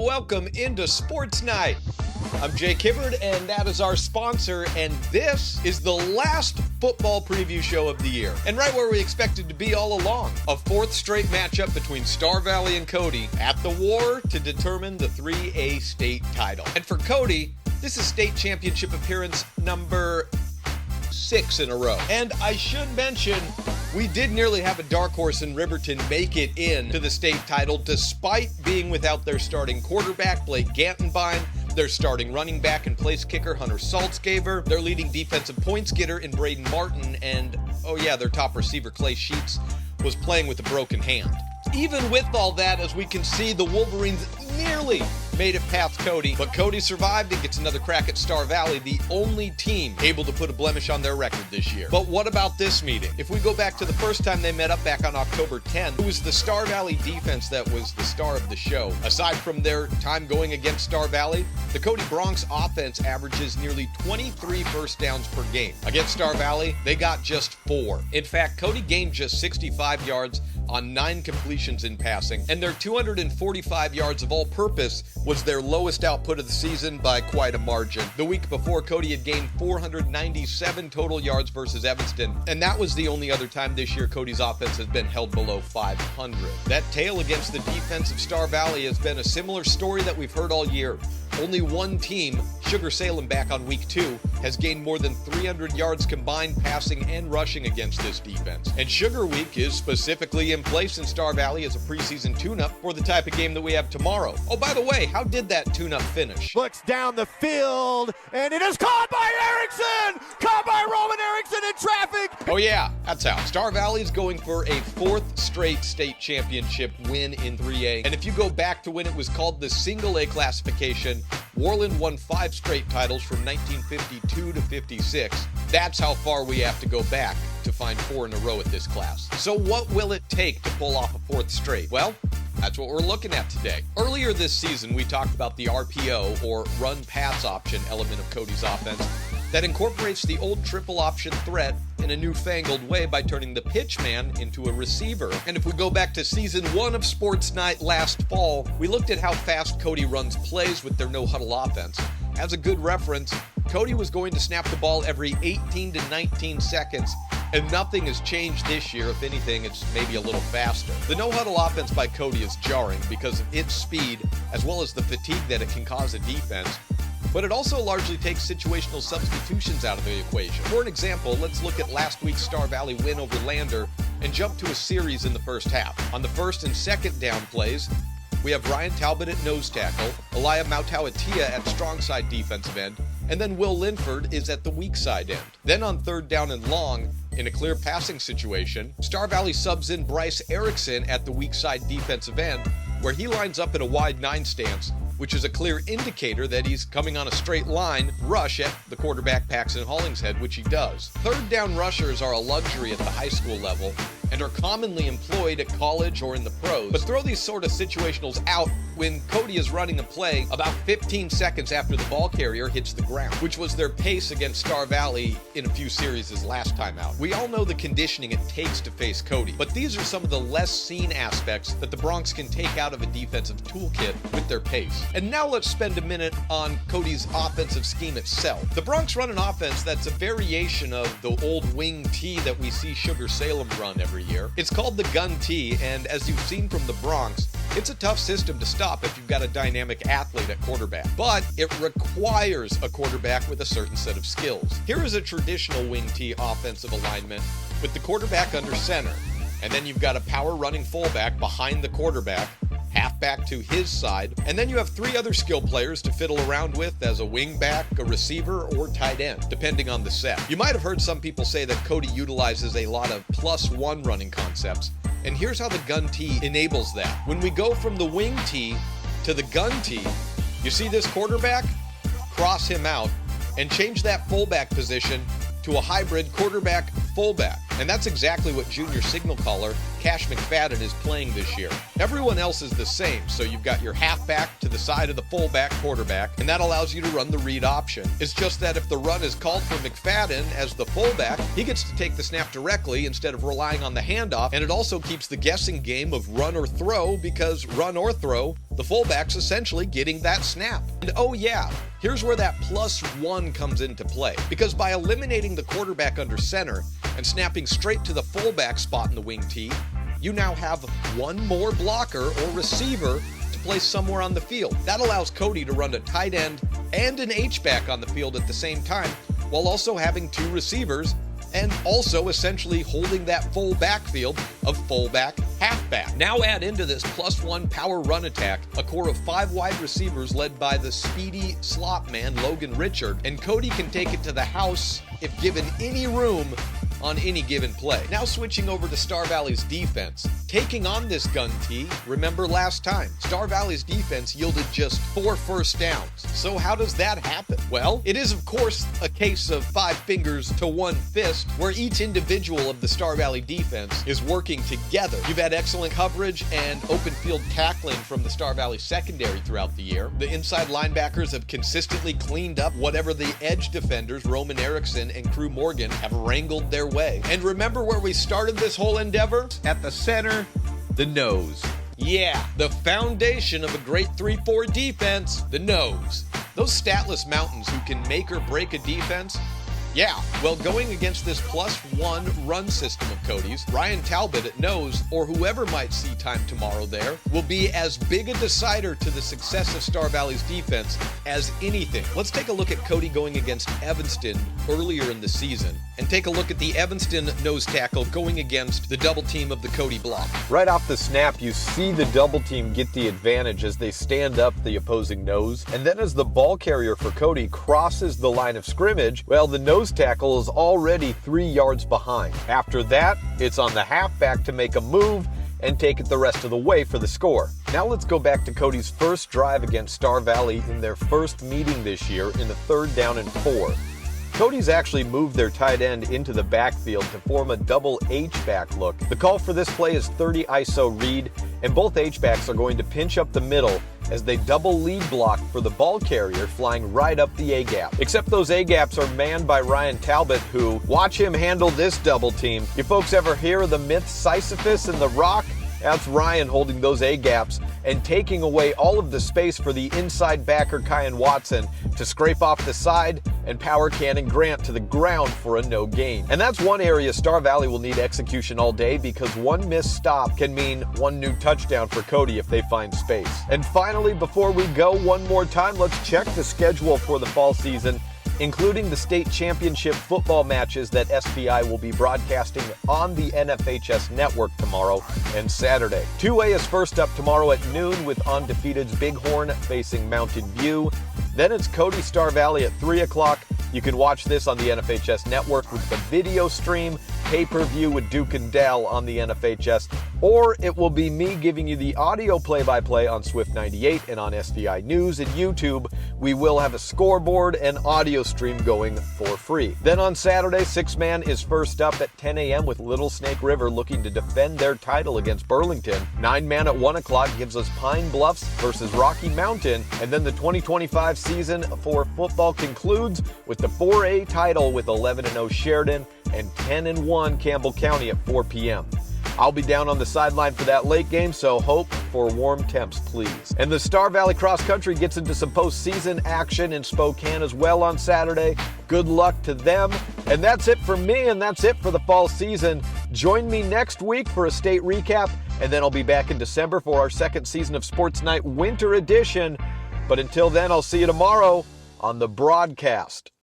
Welcome into Sports Night. I'm Jake Hibbard, and that is our sponsor, and this is the last football preview show of the year. And right where we expected to be all along, a fourth straight matchup between Star Valley and Cody at the war to determine the 3A state title. And for Cody, this is state championship appearance number 6 in a row. And I should mention, we did nearly have a dark horse in Riverton make it in to the state title despite being without their starting quarterback, Blake Gantenbein, their starting running back and place kicker, Hunter Saltzgaver, their leading defensive points getter in Braden Martin, and, oh yeah, their top receiver, Clay Sheets, was playing with a broken hand. Even with all that, as we can see, the Wolverines nearly made it past Cody, but Cody survived and gets another crack at Star Valley, the only team able to put a blemish on their record this year. But what about this meeting? If we go back to the first time they met up back on October 10th, it was the Star Valley defense that was the star of the show. Aside from their time going against Star Valley, the Cody Bronx offense averages nearly 23 first downs per game. Against Star Valley, they got just 4. In fact, Cody gained just 65 yards on 9 completions in passing, and their 245 yards of all-purpose was their lowest output of the season by quite a margin. The week before, Cody had gained 497 total yards versus Evanston, and that was the only other time this year Cody's offense has been held below 500. That tale against the defense of Star Valley has been a similar story that we've heard all year. Only one team, Sugar Salem back on week 2, has gained more than 300 yards combined passing and rushing against this defense. And Sugar Week is specifically in place in Star Valley as a preseason tune-up for the type of game that we have tomorrow. Oh, by the way, how did that tune-up finish? Looks down the field, and it is caught by Erickson! Caught by Roman Erickson in traffic! Oh yeah, that's how. Star Valley is going for a 4th straight state championship win in 3A. And if you go back to when it was called the Single A classification, Worland won 5 straight titles from 1952 to 56. That's how far we have to go back to find 4 in a row at this class. So what will it take to pull off a 4th straight? Well, that's what we're looking at today. Earlier this season, we talked about the RPO, or run-pass option element of Cody's offense, that incorporates the old triple option threat in a newfangled way by turning the pitchman into a receiver. And if we go back to season 1 of Sports Night last fall, we looked at how fast Cody runs plays with their no-huddle offense. As a good reference, Cody was going to snap the ball every 18 to 19 seconds, and nothing has changed this year. If anything, it's maybe a little faster. The no-huddle offense by Cody is jarring because of its speed, as well as the fatigue that it can cause a defense. But it also largely takes situational substitutions out of the equation. For an example, let's look at last week's Star Valley win over Lander and jump to a series in the first half. On the first and second down plays, we have Ryan Talbot at nose tackle, Elia Mautauatia at strong side defensive end, and then Will Linford is at the weak side end. Then on 3rd down and long, in a clear passing situation, Star Valley subs in Bryce Erickson at the weak side defensive end, where he lines up in a wide 9 stance, which is a clear indicator that he's coming on a straight line rush at the quarterback Paxton Hollingshead, which he does. 3rd down rushers are a luxury at the high school level and are commonly employed at college or in the pros. But throw these sort of situationals out when Cody is running a play about 15 seconds after the ball carrier hits the ground, which was their pace against Star Valley in a few series last time out. We all know the conditioning it takes to face Cody, but these are some of the less seen aspects that the Bronx can take out of a defensive toolkit with their pace. And now let's spend a minute on Cody's offensive scheme itself. The Bronx run an offense that's a variation of the old wing T that we see Sugar Salem run every year. It's called the gun T, and as you've seen from the Bronx, it's a tough system to stop if you've got a dynamic athlete at quarterback, but it requires a quarterback with a certain set of skills. Here is a traditional wing T offensive alignment with the quarterback under center, and then you've got a power running fullback behind the quarterback, halfback to his side, and then you have 3 other skill players to fiddle around with as a wingback, a receiver, or tight end, depending on the set. You might have heard some people say that Cody utilizes a lot of +1 running concepts, and here's how the gun T enables that. When we go from the wing T to the gun T, you see this quarterback? Cross him out and change that fullback position to a hybrid quarterback fullback. And that's exactly what junior signal caller Cash McFadden is playing this year. Everyone else is the same, so you've got your halfback to the side of the fullback quarterback, and that allows you to run the read option. It's just that if the run is called for McFadden as the fullback, he gets to take the snap directly instead of relying on the handoff, and it also keeps the guessing game of run or throw, because run or throw, the fullback's essentially getting that snap. And oh yeah, here's where that +1 comes into play, because by eliminating the quarterback under center and snapping straight to the fullback spot in the wing tee, you now have one more blocker or receiver to place somewhere on the field. That allows Cody to run a tight end and an H-back on the field at the same time, while also having two receivers and also essentially holding that full backfield of fullback, halfback. Now add into this +1 power run attack a core of 5 wide receivers led by the speedy slot man Logan Richard, and Cody can take it to the house if given any room on any given play. Now switching over to Star Valley's defense. Taking on this gun tee, remember last time, Star Valley's defense yielded just 4 first downs. So how does that happen? Well, it is of course a case of 5 fingers to 1 fist, where each individual of the Star Valley defense is working together. You've had excellent coverage and open field tackling from the Star Valley secondary throughout the year. The inside linebackers have consistently cleaned up whatever the edge defenders, Roman Erickson and Crew Morgan, have wrangled their way. And remember where we started this whole endeavor? At the center, the nose. Yeah, the foundation of a great 3-4 defense, the nose. Those statless mountains who can make or break a defense. Yeah, well, going against this +1 run system of Cody's, Ryan Talbot at nose, or whoever might see time tomorrow there, will be as big a decider to the success of Star Valley's defense as anything. Let's take a look at Cody going against Evanston earlier in the season, and take a look at the Evanston nose tackle going against the double team of the Cody block. Right off the snap, you see the double team get the advantage as they stand up the opposing nose, and then as the ball carrier for Cody crosses the line of scrimmage, well, the nose tackle is already 3 yards behind. After that, it's on the halfback to make a move and take it the rest of the way for the score. Now let's go back to Cody's first drive against Star Valley in their first meeting this year in the 3rd down and 4. Cody's actually moved their tight end into the backfield to form a double H-back look. The call for this play is 30 ISO read, and both H-backs are going to pinch up the middle as they double lead block for the ball carrier flying right up the A-gap. Except those A-gaps are manned by Ryan Talbot, who, watch him handle this double team. You folks ever hear of the myth Sisyphus and the Rock? That's Ryan holding those A-gaps and taking away all of the space for the inside backer Kyan Watson to scrape off the side and power Cannon Grant to the ground for a no gain. And that's one area Star Valley will need execution all day, because one missed stop can mean one new touchdown for Cody if they find space. And finally, before we go one more time, let's check the schedule for the fall season, including the state championship football matches that SVI will be broadcasting on the NFHS network tomorrow and Saturday. 2A is first up tomorrow at noon with Undefeated's Bighorn facing Mountain View. Then it's Cody Star Valley at 3 o'clock. You can watch this on the NFHS network with the video stream, pay-per-view with Duke and Dell on the NFHS, or it will be me giving you the audio play-by-play on Swift 98 and on SVI News and YouTube. We will have a scoreboard and audio stream going for free. Then on Saturday, 6-man is first up at 10 a.m. with Little Snake River looking to defend their title against Burlington. 9-man at 1 o'clock gives us Pine Bluffs versus Rocky Mountain, and then the 2025 season for football concludes with the 4A title with 11-0 Sheridan and 10-1 Campbell County at 4 p.m. I'll be down on the sideline for that late game, so hope for warm temps, please. And the Star Valley Cross Country gets into some postseason action in Spokane as well on Saturday. Good luck to them. And that's it for me, and that's it for the fall season. Join me next week for a state recap, and then I'll be back in December for our second season of Sports Night Winter Edition. But until then, I'll see you tomorrow on the broadcast.